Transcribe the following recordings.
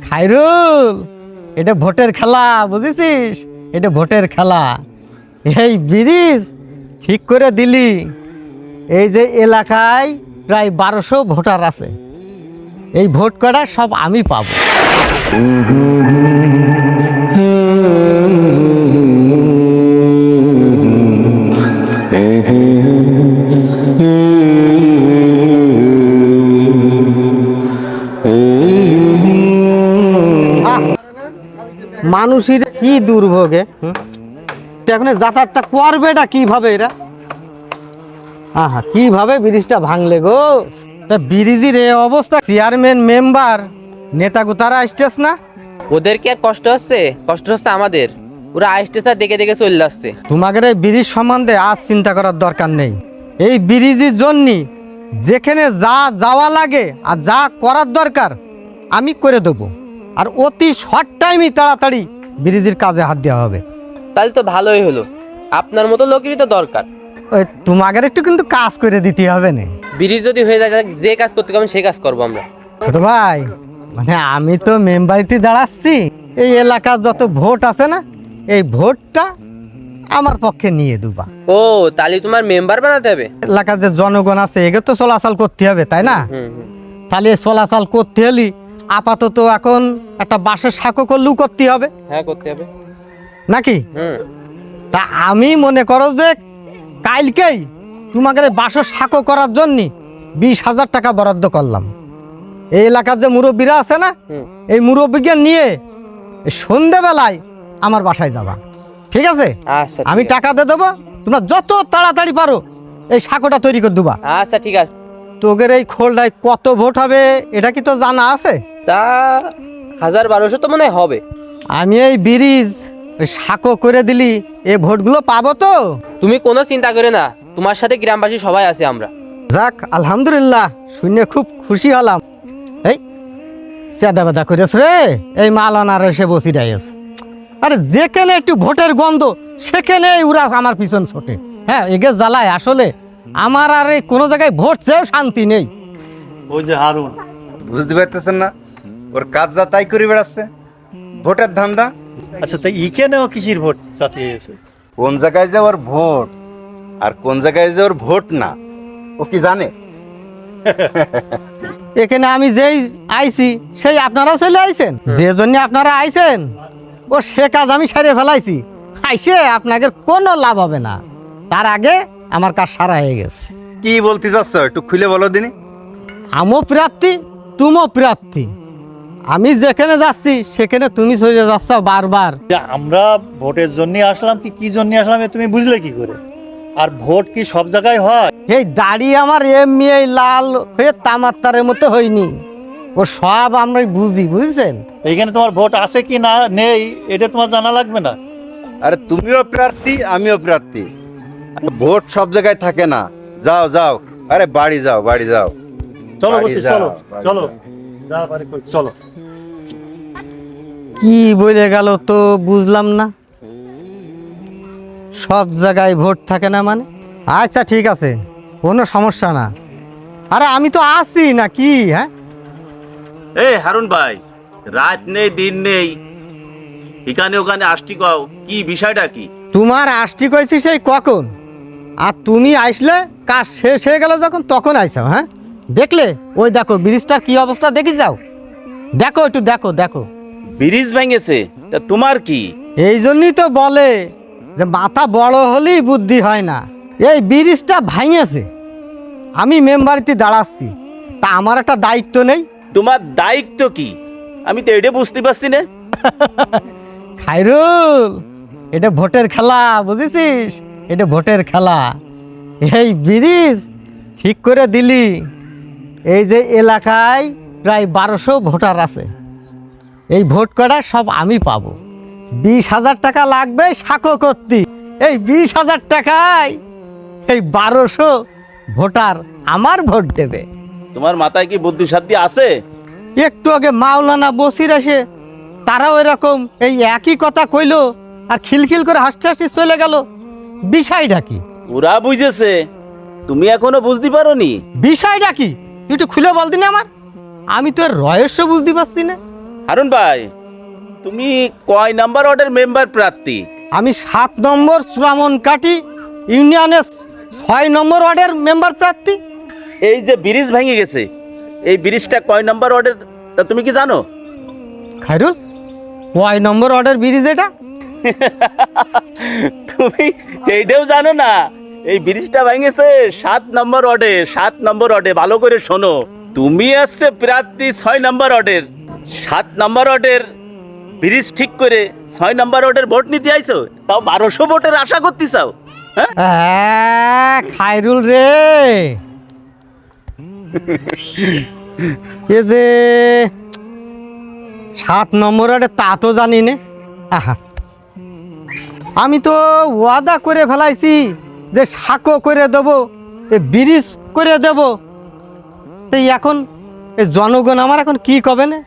খায়রুল, এটা ভোটের খেলা, বুঝেছিস? এটা ভোটের খেলা। এই ব্রিজ ঠিক করে দিলি, এই যে এলাকায় প্রায় 1200 ভোটার আছে, এই ভোট করা সব আমি পাবো। মানুষের কি দুর্ভোগে, এখন যাতায়াতটা করবেটা কিভাবে এরা? আহা, কিভাবে ব্রিজটা ভাঙলে গো? তা ব্রিজের এই অবস্থা, চেয়ারম্যান মেম্বার নেতাগো তারা আসতেছ না? ওদের কি আর কষ্ট হচ্ছে? কষ্ট হচ্ছে আমাদের। ওরা আসতেছে আর দেখে দেখে চলে যাচ্ছে। তোমাদের এই ব্রিজ সম্বন্ধে আজ চিন্তা করার দরকার নেই। এই ব্রিজের জন্য যেখানে যা যাওয়া লাগে আর যা করার দরকার আমি করে দেবো, আর অতি শর্ট টাইমই তাড়াতাড়ি ব্রিজের কাজে হাত দেওয়া হবে। তাহলে তো ভালোই হলো, আপনার মতো লোকেরই তো দরকার। ওই তোমাদের একটু কিন্তু কাজ করে দিতে হবে না। ব্রিজ যদি হয়ে যায়, যে কাজ করতে হবে সেই কাজ করবো আমরা। ছোট ভাই, মানে আমি তো মেম্বারিতে দাঁড়াচ্ছি, এই এলাকার যত ভোট আছে না, এই ভোটটা আমার পক্ষে নিয়ে দেবা। ও, তাহলে তোমার মেম্বার বানাতে হবে। এলাকার যে জনগণ আছে একে তো চলাচল করতে হবে, তাই না? তাহলে এই চলাচল করতে হলে আপাতত এখন একটা বাসের সাঁকো করলেও করতে হবে। হ্যাঁ, করতে হবে নাকি? তা আমি মনে করো যে কালকেই তোমাদের বাসের সাঁকো করার জন্য 20,000 টাকা বরাদ্দ করলাম। এই এলাকার যে মুরব্বীরা আছে না, এই মুরব্বীকে নিয়ে সন্ধ্যেবেলায় আমার বাসায় যাবা, ঠিক আছে? আচ্ছা, আমি টাকা দিয়ে দেবো, তোমরা যত তাড়াতাড়ি পারো এই সাঁকোটা তৈরি করে দেবা। আচ্ছা, ঠিক আছে। তোদের এই খোলটায় কত ভোট হবে এটা কি তো জানা আছে? তা 1200 তো মনে হয় হবে। আমি এই ব্রিজ ওই সাঁকো করে দিলি এই ভোটগুলো পাবো তো? তুমি কোনো চিন্তা করে না, তোমার সাথে গ্রামবাসী সবাই আছে আমরা। যাক, আলহামদুলিল্লাহ, শুনে খুব খুশি হলাম। এই চেদা বেদা করেছ রে, এই মালানার এসে বসি রাইস। আরে যেখানে একটু ভোটের গন্ধ সেখানে ওরা আমার পিছন ছোটে। হ্যাঁ, এগে জ্বালায় আসলে আমার আর এই কোনো জায়গায় ভোট চেয়েও শান্তি নেই। ওই যে হারুন, বুঝতে পারতেছেন না? ওর কাজ যা তাই করে বেড়াচ্ছে, ভোটের ধান্দা। আচ্ছা, তাই ইকেনেও কিসির ভোট চাপিয়ে গেছে? কোন জায়গায় যে ওর ভোট আর কোন জায়গায় যে ওর ভোট না, ও কি জানে? এখানে আমি যেই আইছি সেই আপনারা চলে আইছেন, যে জন্য আপনারা আইছেন ও সে কাজ আমি সারিয়ে ফেলাইছি। আইসে আপনাদের কোনো লাভ হবে না, তার আগে আমার কাজ সারা হয়ে গেছে। কি বলতে চাচ্ছ একটু খুলে বলো দিনি। আমও প্রার্থী, তুমিও প্রার্থী। আমি যেখানে যাচ্ছি সেখানে তুমি চলে যাচ্ছ বারবার। যে আমরা ভোটের জন্য আসলাম কি জন্য আসলাম এ তুমি বুঝলে কি করে? আর ভোট কি সব জায়গায় হয়? এই দাড়ি আমার এমনি এই লাল হয়ে তামাত্তারের মতো হয়নি, ও সব আমরা বুঝি, বুঝছেন? এইখানে তোমার ভোট আছে কি না নেই এটা তোমার জানা লাগবে না? আরে তুমিও প্রার্থী, আমিও প্রার্থী, ভোট সব জায়গায় থাকে না। যাও যাও, আরে বাড়ি যাও, বাড়ি যাও। চলো বাড়ি বসি, যাও, চলো বাড়ি চলো, যাও। যা বাড়ি কই, চলো। কি বলে গেল তো বুঝলাম না। সব জায়গায় ভোট থাকে না মানে? আচ্ছা ঠিক আছে, কোনো সমস্যা না। আরে আমি তো আছি না কি? হ্যাঁ, এই হারুন ভাই, রাত নেই দিন নেই, এখানে ওখানে আসছি কও, কি বিষয়টা কি? তোমার আসছি কইছি সেই কখন, আর তুমি আইসলে কাজ শেষ হয়ে গেল যখন তখন আইসাও। হ্যাঁ, দেখলে ওই দেখো ব্রিজটার কি অবস্থা, দেখি যাও, দেখো একটু দেখো দেখো। ব্রিজ ভেঙেছে, তা তোমার কি? এই জন্যই তো বলে যে মাথা বড় হলেই বুদ্ধি হয় না। এই ব্রিজটা ভাঙেছে, আমি মেম্বারিতে দাঁড়াচ্ছি, তা আমার একটা দায়িত্ব নেই? তোমার দায়িত্ব কি আমি তো এটা বুঝতে পারছি না। খায়রুল, এটা ভোটের খেলা, বুঝেছিস? এটা ভোটের খেলা। এই ব্রিজ ঠিক করে দিলি, এই যে এলাকায় প্রায় 1200 ভোটার আছে, এই ভোট করা সব আমি পাবো। 20,000 টাকা লাগবে সাঁকো করতে। এই 20,000 টাকায় এই 1200 ভোটার আমার ভোট দেবে। তোমার মাথায় কি বুদ্ধি সাধ্য আছে? একটু আগে মাওলানা বসির আসে, তারাও এরকম এই একই কথা কইলো আর খিলখিল করে হাসতে হাসতে চলে গেল। বিষয়টা কি? ওরা বুঝেছে, তুমি এখনো বুঝতে পারোনি? বিষয়টা কি একটু খুলে বল দিন আমার। আমি তো এর রহস্য বুঝতে পারছি না। হারুন ভাই, তুমি কয় নাম্বার ওয়ার্ডের মেম্বার প্রার্থী? আমি 7 নম্বর শ্রামণকাঠি ইউনিয়নের 6 নম্বর ওয়ার্ডের মেম্বার প্রার্থী। এই যে ব্রিজ ভেঙে গেছে, এই ব্রিজটা কয় নাম্বার ওয়ার্ডের তা তুমি কি জানো? খায়রুল, 9 নম্বর ওয়ার্ডের ব্রিজ এটা? তুমি এইটাও জানো না? এই ব্রিজটা ভেঙেছে 7 নম্বর ওয়ার্ডে। 7 নম্বর ওয়ার্ডে, ভালো করে শোনো। তুমি আসছে প্রার্থী 6 নম্বর ওয়ার্ডের। 7 নম্বর ওয়ার্ডের ব্রিজ ঠিক করে 6 নম্বর ওয়ার্ডের ভোট নিতে আইছো, তাও 1200 ভোটের আশা করতে চাও? হ্যাঁ, খায়রুল রে, এ যে 7 নম্বর ওয়ার্ডে তা তো জানি না। আহা, আমি তো ওয়াদা করে ফেলাইছি যে সাঁকো করে দেবো, ব্রিজ করে দেবো। তো এখন এই জনগণ আমার এখন কি কবে না?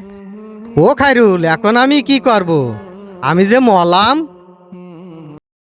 ও খায়রুল, এখন আমি কি করব? আমি যে মলাম